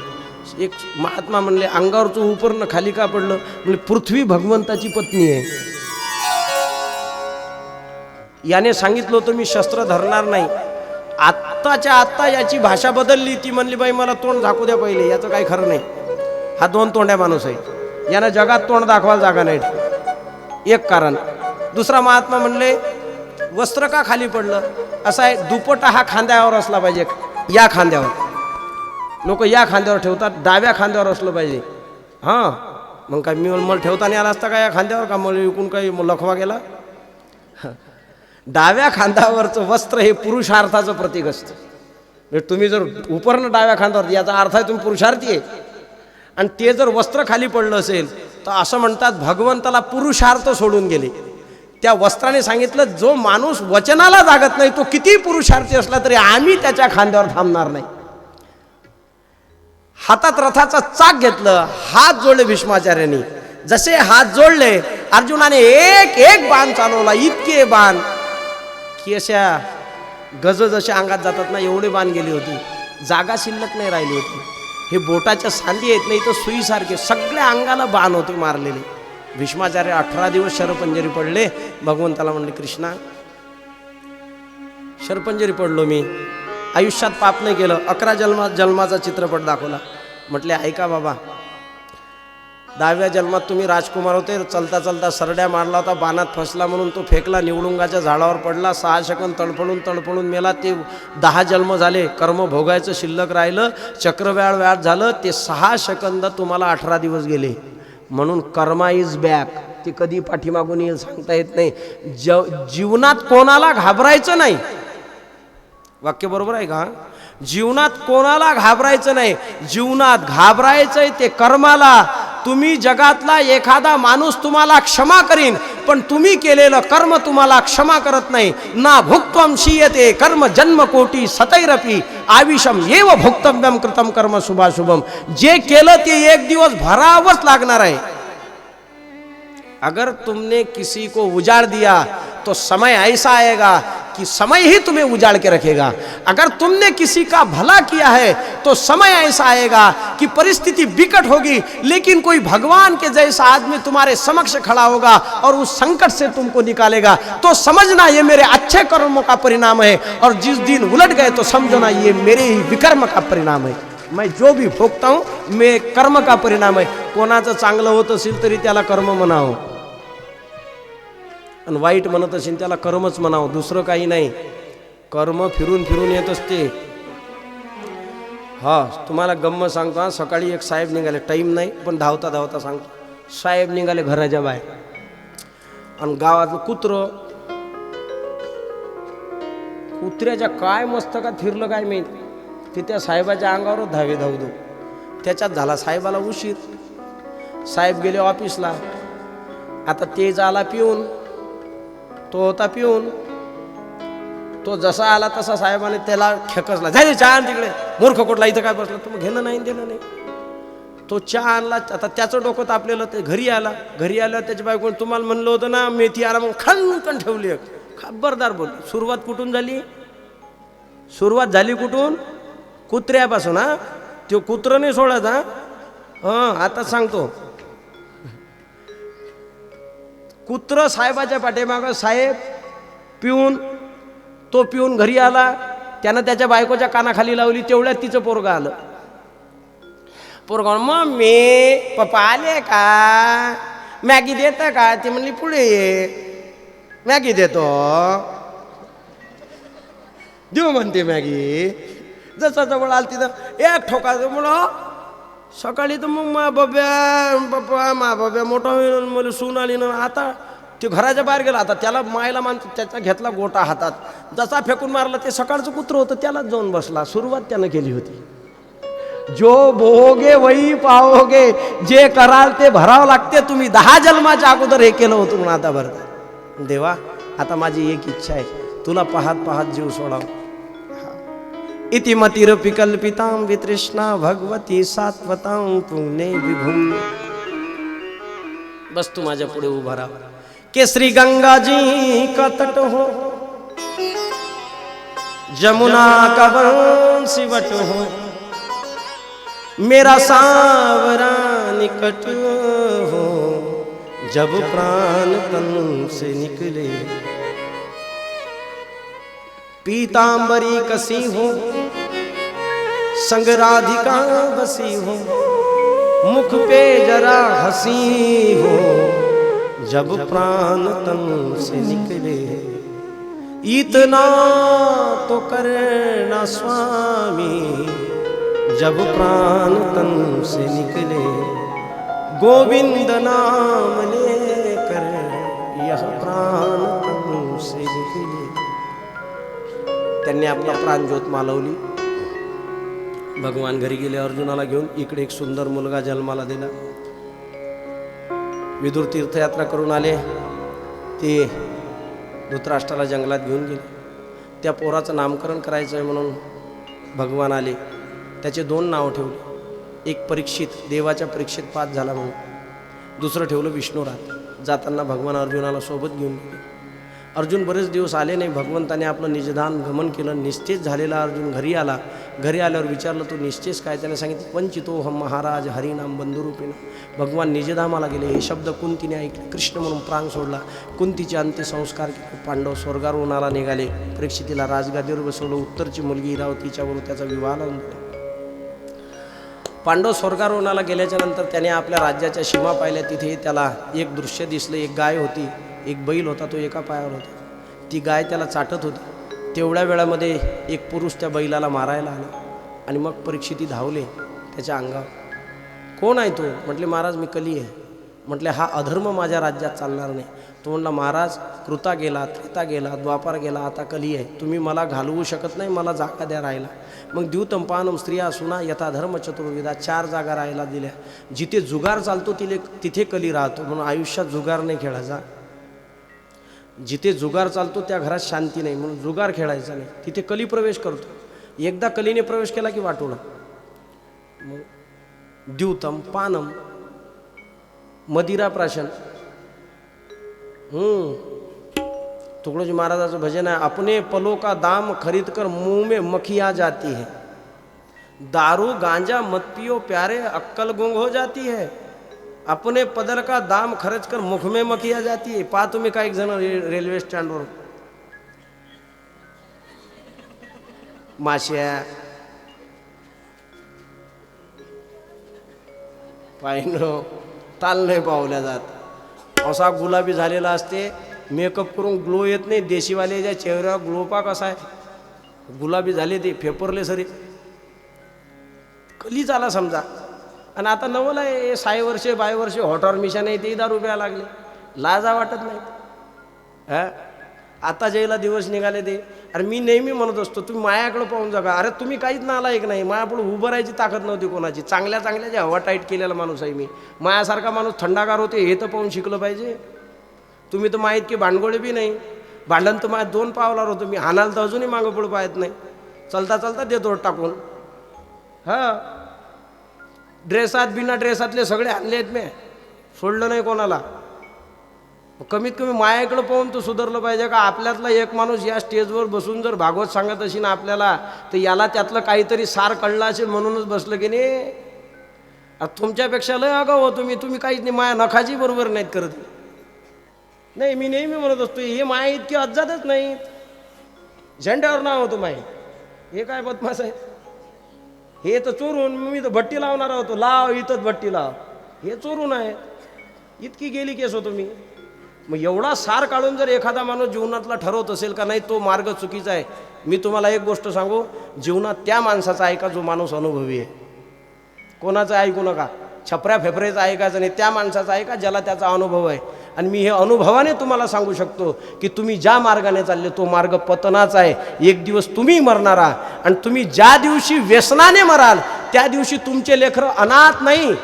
एक महात्मा म्हणले अंगावरचं उपरणं खाली का पडलं? म्हणजे पृथ्वी भगवंताची पत्नी आहे. याने सांगितलं होतं मी शस्त्र धरणार नाही. आत्ताच्या आत्ता याची भाषा बदलली. ती म्हणली बाई मला तोंड झाकू द्या पहिले, याचं काही खरं नाही. हा 2 तोंड्या माणूस आहे, यानं जगात तोंड दाखवायला जागा नाही. एक कारण. दुसरा महात्मा म्हणले वस्त्र का खाली पडलं? असं आहे, दुपट्टा हा खांद्यावर असला पाहिजे, या खांद्यावर. लोक या खांद्यावर ठेवतात, डाव्या खांद्यावर असलं पाहिजे. हां, मग काय मला ठेवता नाही आला असता का या खांद्यावर? का मला विकून काही लखवा गेला? डाव्या खांद्यावरचं वस्त्र हे पुरुषार्थाचं प्रतीक असतं. तुम्ही जर उपरणं डाव्या खांद्यावर, याचा अर्थ आहे तुम्ही पुरुषार्थी आहे. आणि ते जर वस्त्र खाली पडलं असेल तर असं म्हणतात भगवंताला पुरुषार्थ सोडून गेले. त्या वस्त्राने सांगितलं जो माणूस वचनाला जागत नाही तो किती पुरुषार्थी असला तरी आम्ही त्याच्या खांद्यावर थांबणार नाही. हातात रथाचं चाक घेतलं, हात जोडले भीष्माचार्यांनी. जसे हात जोडले अर्जुनाने एक एक बाण चालवला. इतके बाण की अशा गज जसे अंगात जातात ना एवढे बाण गेले होते. जागा शिल्लक नाही राहिली होती. हे बोटाच्या सांधी येत नाही तर सुईसारखे सगळ्या अंगाला बाण होते मारलेले. भीष्माचार्य 18 दिवस शरपंजरी पडले. भगवंताला म्हणले कृष्णा शरपंजरी पडलो मी, आयुष्यात पाप नाही केलं. 11 जन्माचा चित्रपट दाखवला. म्हटले ऐका बाबा, 10व्या जन्मात तुम्ही राजकुमार होते, चलता चलता सरड्या मारला होता, बाणात फसला म्हणून तो फेकला, निवडुंगाच्या झाडावर पडला, 6 सेकंद तडफडून मेला. ते 10 जन्म झाले, कर्म भोगायचं शिल्लक राहिलं, चक्रव्याळ व्याज झालं, ते 6 सेकंद तुम्हाला 18 दिवस गेले. म्हणून कर्मा इज बॅक, ते कधी पाठीमागून येईल सांगता येत नाही. जीवनात कोणाला घाबरायचं नाही. वाक्य बरोबर आहे का? जीवनात कोणाला घाबरायचं नाही. जीवनात घाबरायचंय ते कर्माला. तुम्ही जगातला एखादा माणूस तुम्हाला क्षमा करीन पण तुम्ही केलेलं कर्म तुम्हाला क्षमा करत नाही. ना भुक्त्वम शीयते कर्म जन्म कोटी सतैरपी आविषम एव भुक्तव्यम कृतम कर्म शुभाशुभम. जे केलं ते एक दिवस भरावंच लागणार आहे. अगर तुमने किसी को उजाड़ दिया तो समय ऐसा आएगा कि समय ही तुम्हें उजाड़ के रखेगा. अगर तुमने किसी का भला किया है तो समय ऐसा आएगा कि परिस्थिति विकट होगी लेकिन कोई भगवान के जैसा आदमी तुम्हारे समक्ष खड़ा होगा और उस संकट से तुमको निकालेगा. तो समझना ये मेरे अच्छे कर्मों का परिणाम है और जिस दिन उलट गए तो समझना ये मेरे ही विकर्म का परिणाम है. मैं जो भी भोगता हूँ मैं कर्म का परिणाम है. कोणाचं चांगलं होत असेल तरी त्याला कर्म म्हणावं आणि वाईट म्हणत असेल त्याला कर्मच म्हणावं, दुसरं काही नाही. कर्म फिरून फिरून येत असते. हा तुम्हाला गम्मत सांगतो. हा सकाळी एक साहेब निघाले, टाईम नाही पण धावता धावता सांगतो. साहेब निघाले घराच्या बाहेर आणि गावातलं कुत्र्याच्या काय मस्तकात फिरलं काय माहीत, ते त्या साहेबाच्या अंगावर धावे धावतो. त्याच्यात झाला साहेबाला उशीर. साहेब गेले ऑफिसला. आता ते झाला पिऊन, तो होता पिऊन. तो जसा आला तसा साहेबाने त्याला खेकसला, जाय चहा आण तिकडे, मूर्ख कुठला इथं काय बसला, तुम्ही घेणं नाही देणं नाही. तो चहा आणला. आता त्याचं डोकं तापलेलं. ते घरी आला. घरी आल्यावर त्याची बायको तुम्हाला म्हणलं होतं ना मेथी आला, मग खणकन ठेवली. खबरदार बोल. सुरुवात कुठून झाली? सुरुवात झाली कुठून? कुत्र्यापासून. हा तो कुत्रं नाही सोडायचा. आता सांगतो. कुत्र साहेबाच्या पाठीमागं, साहेब पिऊन घरी आला, त्यानं त्याच्या बायकोच्या कानाखाली लावली, तेवढ्यात तिचं पोरगं आलं. पोरगं मम्मी पप्पा आले का, मॅगी देता का? ती म्हणली पुढे ये, मॅगी देतो. देऊ म्हणते मॅगी. जसा जवळ आल तिथं एक ठोका म्हणून सकाळी तर मग मा बाब्या मोठा होईल, मला सून आली ना. आता ते घराच्या बाहेर गेला, आता त्याला मायला मानतो, त्याचा घेतला गोटा हातात, जसा फेकून मारला, ते सकाळचं कुत्रं होतं त्यालाच जाऊन बसला. सुरुवात त्यानं केली होती. जो बोगे वही पाओगे, जे कराल ते भरावं लागते. तुम्ही 10 जन्माच्या अगोदर हे केलं होतं म्हणून आता भरता. देवा आता माझी एक इच्छा आहे, तुला पाहत पाहत जीव सोडावं. इति मतिरपि कल्पितां वितृष्णा भगवती सात्वतां पुण्ये विभुं. बस तू माझ्या पुढे उभा राहा. केसरी गंगा जी का तट हो, जमुना का बंसीवट हो, मेरा सांवरा निकट हो, जब प्राण तन से निकले. पीतांबरी कसी हो, संग राधिका बसी हो, मुख पे जरा हंसी हो, जब प्राण तन से निकले. इतना तो करना स्वामी, जब प्राण तन से निकले. गोविंद नाम लेकर यह प्राण तन से निकले. त्यांनी आपला प्राणज्योत मालवली. भगवान घरी गेले अर्जुनाला घेऊन. इकडे एक सुंदर मुलगा जन्माला दिला. विदुर तीर्थयात्रा करून आले, ते धृतराष्ट्राला जंगलात घेऊन गेले. त्या पोराचं नामकरण करायचं आहे म्हणून भगवान आले. त्याचे 2 नाव ठेवले. एक परीक्षित, देवाच्या परीक्षेत पास झाला म्हणून. दुसरं ठेवलं विष्णुरात. जाताना भगवान अर्जुनाला सोबत घेऊन गेले. अर्जुन बरेच दिवस आले नाही. भगवंताने आपलं निजधान गमन केलं. निस्तेज झालेला अर्जुन घरी आला. घरी आल्यावर विचारलं, तू निस्तेज काय? त्याने सांगितलं, पंचितो हम महाराज हरिनाम बंधुरूपिणं. भगवान निजधामाला गेले. हे शब्द कुंतीने ऐकले. कृष्ण म्हणून प्राण सोडला. कुंतीचे अंत्यसंस्कार केले. पांडव स्वर्गारोहणाला निघाले. परीक्षितीला राजगादीवर बसवलं. उत्तरची मुलगी इरावतीच्याबरोबर त्याचा विवाह लावून दिला. पांडव स्वर्गारोहणाला गेल्याच्या नंतर त्याने आपल्या राज्याच्या सीमा पाहिल्या. तिथे त्याला एक दृश्य दिसलं. एक गाय होती, एक बैल होता, तो एका पायावर होता. ती गाय त्याला चाटत होती. तेवढ्या वेळामध्ये एक पुरुष त्या बैलाला मारायला आला. आणि मग परीक्षिती धावले त्याच्या अंगावर. कोण आहे तो? म्हटले, महाराज मी कली आहे. म्हटले, हा अधर्म माझ्या राज्यात चालणार नाही. तो म्हणला, महाराज कृता गेला, त्रेता गेला, द्वापार गेला, आता कली आहे. तुम्ही मला घालवू शकत नाही, मला जागा द्या राहायला. मग द्यूतंपानम स्त्रिया सुना यथा धर्म चतुर्विधा, 4 जागा राहायला दिल्या. जिथे जुगार चालतो तिथे कली राहतो. म्हणून आयुष्यात जुगार नाही खेळायचा. जिथे जुगार चालतो त्या घरात शांती नाही, म्हणून जुगार खेळायचा नाही. तिथे कली प्रवेश करतो. एकदा कलीने प्रवेश केला की वाटोळं. मग द्यूतम पानम, मदिरा प्राशन. तुकडोजी महाराजाचं भजन आहे, अपने पलों का दाम खरीद कर मुंह में मक्खी आ जाती है, दारू गांजा मत पियो प्यारे अक्कल गुंग हो जाती है, अपने पदर का दाम खर्च कर मुख में मक्खी आ जाती है. पहा तुम्ही काही जण रेल्वे स्टँडवर माश्या पायनं ताल नाही पावल्या जात. असा गुलाबी झालेला असते, मेकअप करून ग्लो येत नाही. देशीवाल्याच्या चेहऱ्यावर ग्लो पा कसा आहे, गुलाबी झाले ते फेपरले सरी. कली झाला समजा. आणि आता नवल आहे, 6 वर्षे 22 वर्षे हॉटॉर मिशन आहे, ते 10 रुपया लागले. लाजा वाटत नाही. हा आता जेला दिवस निघाले ते. अरे मी नेहमी म्हणत असतो, तुम्ही मायाकडे पाहून जगा. अरे तुम्ही काहीच नालायक नाही. मायापुढे उभं राहायची ताकद नव्हती कोणाची. चांगल्या जे हवा टाईट केलेला माणूस आहे मी. मायासारखा माणूस थंडागार होते हे तर पाहून शिकलं पाहिजे. तुम्ही तर माहीत की भांडगोळे बी नाही. भांडण तर माझ्या 2 पावलावर होतो मी. हाणाल तर अजूनही मागं पुढं पाहत नाही. चलता चलता देतो टाकून. हां ड्रेसात बिना ड्रेसातले सगळे आणले आहेत मी, सोडलं नाही कोणाला. कमीत कमी मायाकडं पाहून तो सुधारलं पाहिजे का. आपल्यातला एक माणूस या स्टेजवर बसून जर भागवत सांगत असेल आपल्याला, तर याला त्यातलं काहीतरी सार कळलं असेल म्हणूनच बसलं की नाही. तुमच्यापेक्षा लय आगाऊ हो तुम्ही काहीच नाही, माया नखाची बरोबर नाहीत करत. नाही, मी नेहमी म्हणत असतो हे माया इतकी अज्जातच नाहीत. झेंड्यावर नाव होतो माय, हे काय बदमाश आहे. हे तर चोरून, मी तर भट्टी लावणार होतो, लाव इथंच भट्टी लाव, हे चोरून आहे. इतकी गेली केस होतो मी. मग एवढा सार काढून जर एखादा माणूस जीवनातला ठरवत असेल का नाही तो मार्ग चुकीचा आहे, मी तुम्हाला एक गोष्ट सांगू, जीवनात त्या माणसाचा ऐका जो माणूस अनुभवी आहे. कोणाचं ऐकू नका, छपऱ्या फेफरेचं ऐकायचं नाही, त्या माणसाचा ऐका ज्याला त्याचा अनुभव आहे. आणि मी हे अनुभवाने तुम्हाला सांगू शकतो की तुम्ही ज्या मार्गाने चालले तो मार्ग पतनाचा आहे. एक दिवस तुम्ही मरणारा, आणि तुम्ही ज्या दिवशी व्यसनाने मराल त्या दिवशी तुमचे लेकरं अनाथ नाही,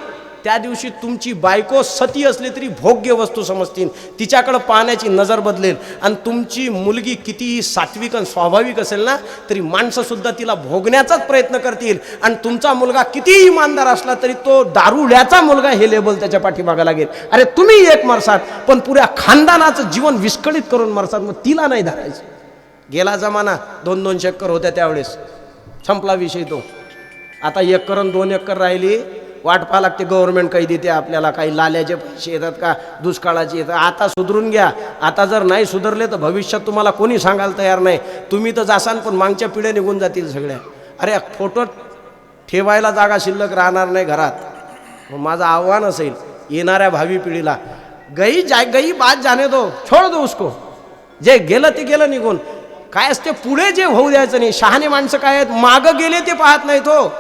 त्या दिवशी तुमची बायको सती असली तरी भोग्य वस्तू समजतील, तिच्याकडं पाहण्याची नजर बदलेल. आणि तुमची मुलगी कितीही सात्विक आणि स्वाभाविक असेल ना तरी माणसंसुद्धा तिला भोगण्याचाच प्रयत्न करतील. आणि तुमचा मुलगा कितीही इमानदार असला तरी तो दारुड्याचा मुलगा हे लेबल त्याच्या पाठीमागे लागेल. अरे तुम्ही एक मरसात पण पुऱ्या खानदानाचं जीवन विस्कळीत करून मरसात, मग तिला नाही धरायचं. गेला जमाना 2-2 चक्कर होत्या त्यावेळेस, संपला विषय तो. आता 1 एकर 2 एकर राहिली, वाट पाहा लागते गव्हर्नमेंट काही देते आपल्याला, काही लाल्याचे पैसे येतात का, दुष्काळाचे येतात. आता सुधरून घ्या. आता जर नाही सुधरले तर भविष्यात तुम्हाला कोणी सांगायला तयार नाही. तुम्ही तर जासाल पण मागच्या पिढ्या निघून जातील सगळ्या. अरे फोटो ठेवायला जागा शिल्लक राहणार नाही घरात. मग माझं आव्हान असेल येणाऱ्या भावी पिढीला, गई बात जाने दो, छोड़ दो उसको. जे गेलं ते गेलं निघून. काय असते पुढे जे होऊ द्यायचं नाही. शहाणे माणसं काय आहेत, मागं गेले ते पाहत नाही तो,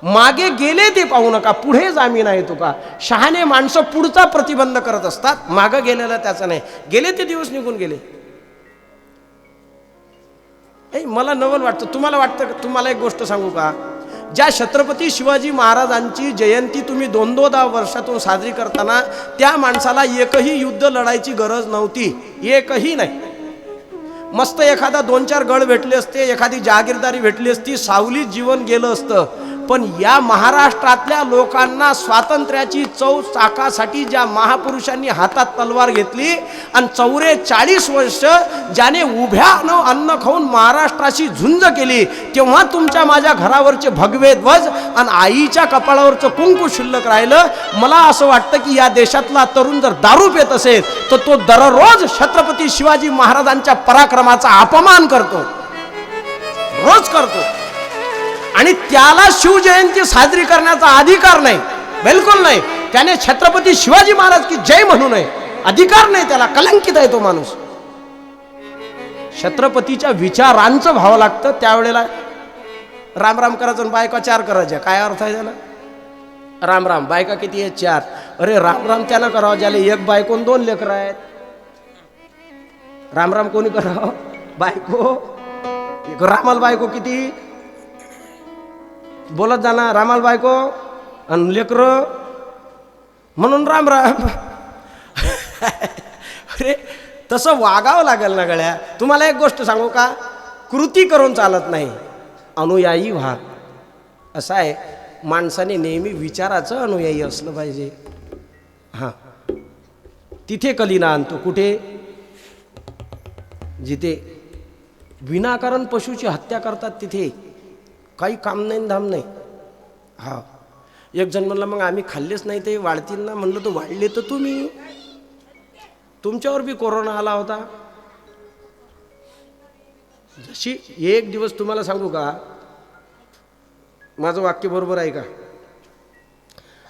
मागे गेले ते पाहू नका, पुढे जामीन आहे तुका. शहाणे माणसं पुढचा प्रतिबंध करत असतात, मागं गेलेला त्याचा नाही. गेले ते दिवस निघून गेले. मला नवल वाटतं. तुम्हाला वाटतं, तुम्हाला एक गोष्ट सांगू का, ज्या छत्रपती शिवाजी महाराजांची जयंती तुम्ही 2-2 वर्षातून साजरी करताना त्या माणसाला एकही युद्ध लढायची गरज नव्हती, एकही नाही. मस्त एखादा 2-4 गड भेटले असते, एखादी जागीरदारी भेटली असती, सावलीत जीवन गेलं असतं. पण या महाराष्ट्रातल्या लोकांना स्वातंत्र्याची चव चाकासाठी ज्या महापुरुषांनी हातात तलवार घेतली आणि 44 वर्ष ज्याने उभ्यानं अन्न खाऊन महाराष्ट्राशी झुंज केली, तेव्हा तुमच्या माझ्या घरावरचे भगवे ध्वज आणि आईच्या कपाळावरचं कुंकू शिल्लक राहिलं. मला असं वाटतं की या देशातला तरुण जर दारू पित असेल तर तो दररोज छत्रपती शिवाजी महाराजांच्या पराक्रमाचा अपमान करतो, रोज करतो. आणि त्याला शिवजयंती साजरी करण्याचा अधिकार नाही, बिलकुल नाही. त्याने छत्रपती शिवाजी महाराज की जय म्हणू नये, अधिकार नाही त्याला, कलंकित आहे तो माणूस. छत्रपतीच्या विचारांचं भाव लागतं. त्यावेळेला राम राम करायचं, बायका 4 करायच्या. काय अर्थ आहे त्याला? राम राम, बायका किती आहेत? 4. अरे राम राम त्यानं करावं ज्याला 1 बायको 2 लेकरं आहेत. राम राम कोणी करावं? बायको. रामाला बायको किती? बोलत जाणार, रामाला बायको आणि लेकरं, म्हणून राम राम. अरे तसं वागावं लागेल ना गळ्या. तुम्हाला एक गोष्ट सांगू का, कृती करून चालत नाही, अनुयायी व्हा. असं आहे, माणसाने नेहमी विचाराचं अनुयायी असलं पाहिजे. हां, तिथे कलीना आणतो. कुठे? जिथे विनाकारण पशुची हत्या करतात तिथे काही काम नाही, धाम नाही. हा, एक जण म्हणला मग आम्ही खाल्लेच नाही ते वाढतील ना. म्हणलं तर वाढले तर तुम्ही, तुमच्यावर बी कोरोना आला होता. जशी एक दिवस तुम्हाला सांगू का, माझं वाक्य बरोबर आहे का,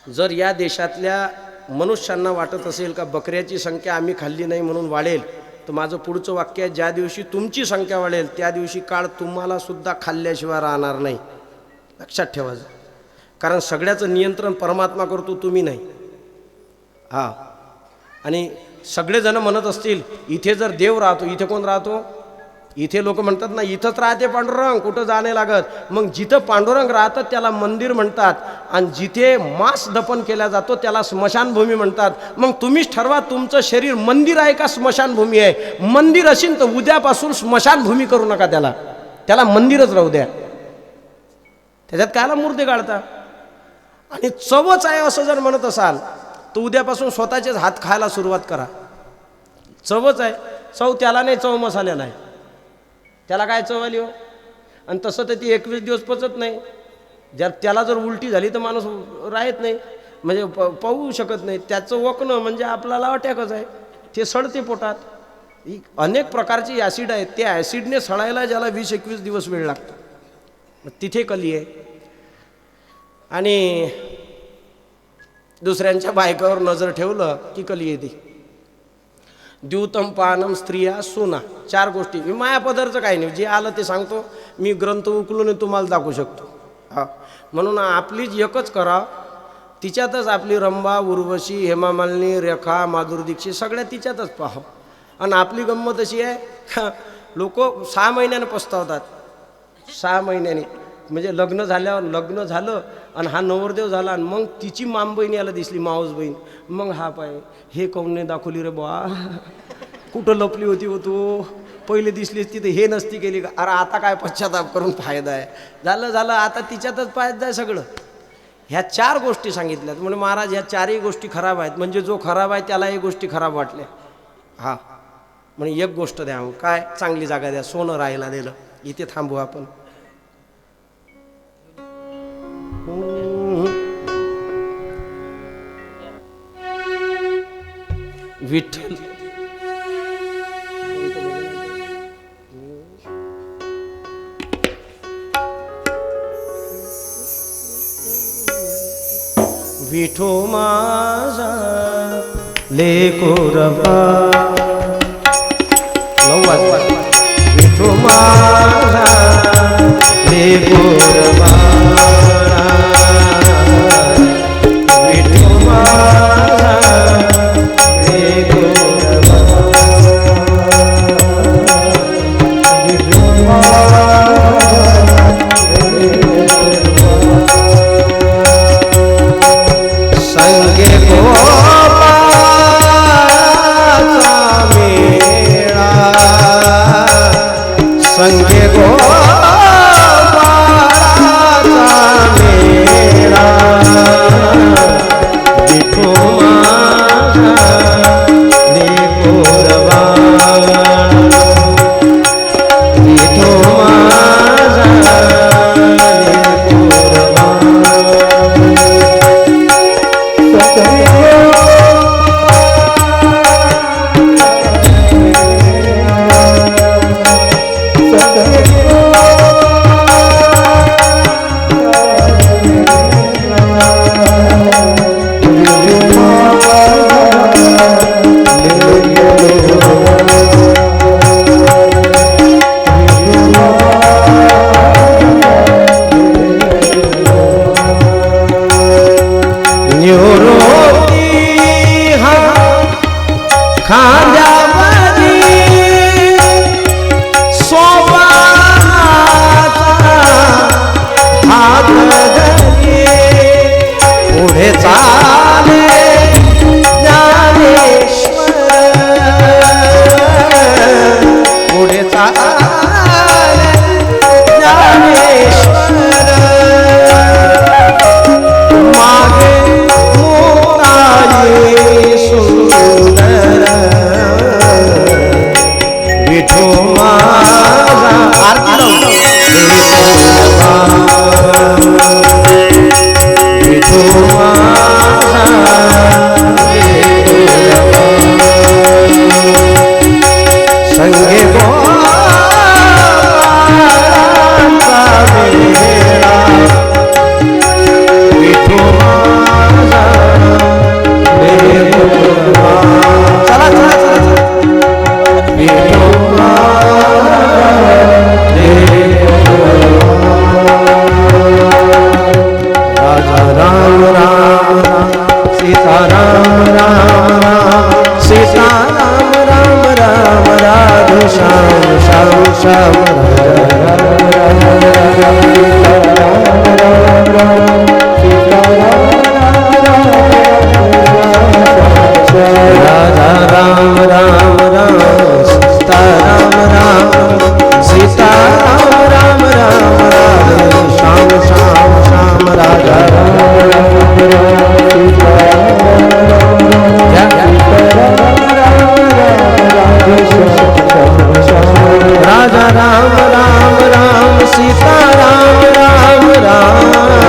जर या देशातल्या मनुष्यांना वाटत असेल का बकऱ्याची संख्या आम्ही खाल्ली नाही म्हणून वाढेल, तर माझं पुढचं वाक्य आहे, ज्या दिवशी तुमची संख्या वाढेल त्या दिवशी काळ तुम्हाला सुद्धा खाल्ल्याशिवाय राहणार नाही. लक्षात ठेवायचं. कारण सगळ्याचं नियंत्रण परमात्मा करतो, तुम्ही नाही. हां, आणि सगळेजण म्हणत असतील इथे जर देव राहतो, इथे कोण राहतो? इथे लोक म्हणतात ना इथंच राहते पांडुरंग, कुठं जाणे लागत. मग जिथं पांडुरंग राहतात त्याला मंदिर म्हणतात, आणि जिथे मांस दफन केला जातो त्याला स्मशानभूमी म्हणतात. मग तुम्हीच ठरवा तुमचं शरीर मंदिर आहे का स्मशानभूमी आहे. मंदिर असेल तर उद्यापासून स्मशानभूमी करू नका, त्याला मंदिरच राहू द्या. त्याच्यात कायला मूर्ती काढता. आणि चवच आहे असं जर म्हणत असाल तर उद्यापासून स्वतःचेच हात खायला सुरुवात करा. चवच आहे, चव त्याला नाही, चव मसाल्याला आहे. त्याला काय चव आली हो. आणि तसं तर ती 21 दिवस पचत नाही. त्याला जर उलटी झाली तर माणूस राहत नाही, म्हणजे पाहू शकत नाही. त्याचं वकणं म्हणजे आपल्याला अटॅकच आहे, ते सडते पोटात. अनेक प्रकारचे ॲसिड आहेत, त्या ॲसिडने सडायला ज्याला 20-21 दिवस वेळ लागतो, तिथे कली आहे. आणि दुसऱ्यांच्या बायकावर नजर ठेवलं की कली येते. द्यूतम पानम स्त्रिया सुना, 4 गोष्टी. मी मायापदरचं काही नाही, जे आलं ते सांगतो. मी ग्रंथ उकलून तुम्हाला दाखवू शकतो. हा, म्हणून आपलीच एकच करा, तिच्यातच आपली रंभा, उर्वशी, हेमा मालिनी, रेखा, माधुरी दीक्षित सगळ्या तिच्यातच पाहा. आणि आपली गंमत अशी आहे, लोक 6 महिन्यानं पस्तावतात. 6 महिन्याने म्हणजे लग्न झालं आणि हा नवरदेव झाला आणि मग तिची मामबहीण याला दिसली, मावस बहीण. मग हा पाय, हे काऊन नाही दाखवली रे बा, कुठं लपली होती हो तू, पहिले दिसली असती तर हे नसती केली का. अरे आता काय पश्चाताप करून फायदा आहे, झालं आता तिच्यातच पाहायचं आहे सगळं. ह्या 4 गोष्टी सांगितल्यात. म्हणजे महाराज ह्या 4ही गोष्टी खराब आहेत, म्हणजे जो खराब आहे त्याला हे गोष्टी खराब वाटल्या. हा, म्हणजे एक गोष्ट द्या, काय चांगली जागा द्या, सोनं राहायला दिलं. इथे थांबू आपण. विठ्ठल विठो माझा लेकोरबा, विठो माझा लेकोरबा, विठो माझा लेकोरबा, विठो संगे गोपाळाचा मेळा, संगे गोपाळाचा मेळा, विठो माझा लेकोरबा, विठो माझा लेकोरबा. पुढे चाले ज्ञानेश्वर, पुढे चाले ज्ञानेश्वर, मागे मोराये सुंदर, विठो माझा विठो माझा संगे गोपाळाचा मेळा, विठो माझा लेकोरबा. चला विठो माझा राम राम सीता राम राम राम सीता राम राम राम राधे श्याम श्याम श्याम राधा राम राम राम सीता राम राम सीता राम राम राम राधे श्याम श्याम श्याम राधा राजा राम राम राम सीता राम राम राम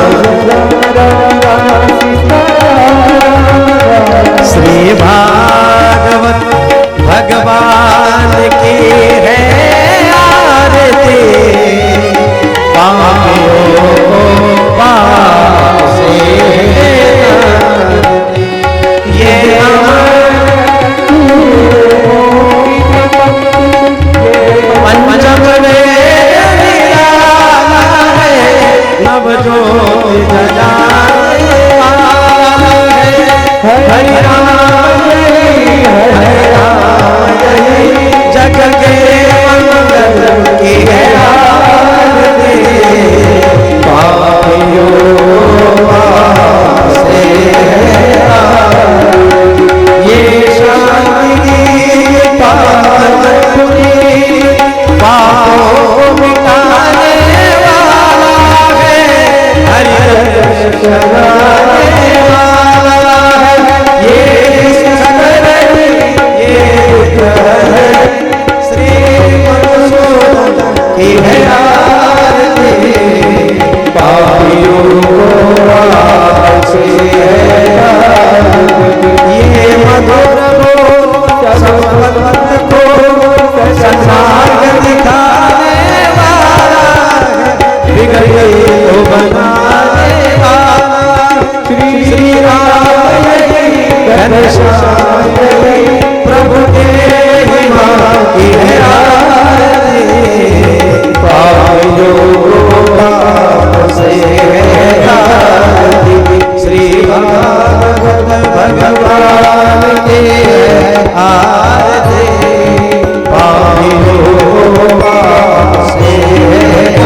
घनश्याम प्रभु तेहि माँ की है आरती पायो पाप से आरती श्री भागवत भगवान के आरती पायो पाप से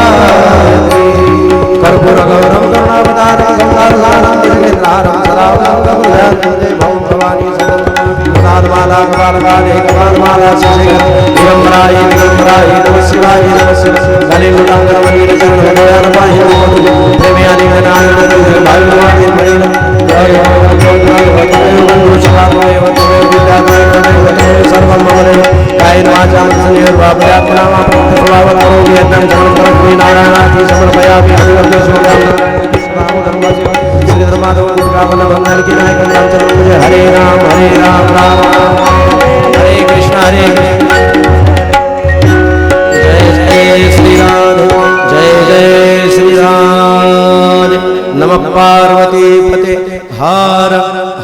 आरती कर्पूर गौरम करुणावतारम संसारसारम निर्विघ्नारं सदा वरदं भवं भवानी सदामाला कपालकाले कपालमाला शिशिखर दिगंबराय दिगंबराय नमः शिवाय नमः शिवाय कलियुगांगर मंदिर चरण हृदयान पाहि प्रेमयानि नारायण भागवती मणि जय सर्वं मम कायेन वाचा मनसेन्द्रियैर्वा प्रयत्नावा प्रभवावत् करोमि यत्नं चरणं नारायणाति समर्पयामि श्री धर्माधव कामन बंधन की नायक रामचंद्र मुझे हरे राम राम राम हरे कृष्ण जय जय श्री राधे जय जय श्री राधे नमः पार्वती पते हर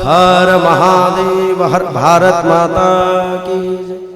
हर महादेव हर भारत माता की जय।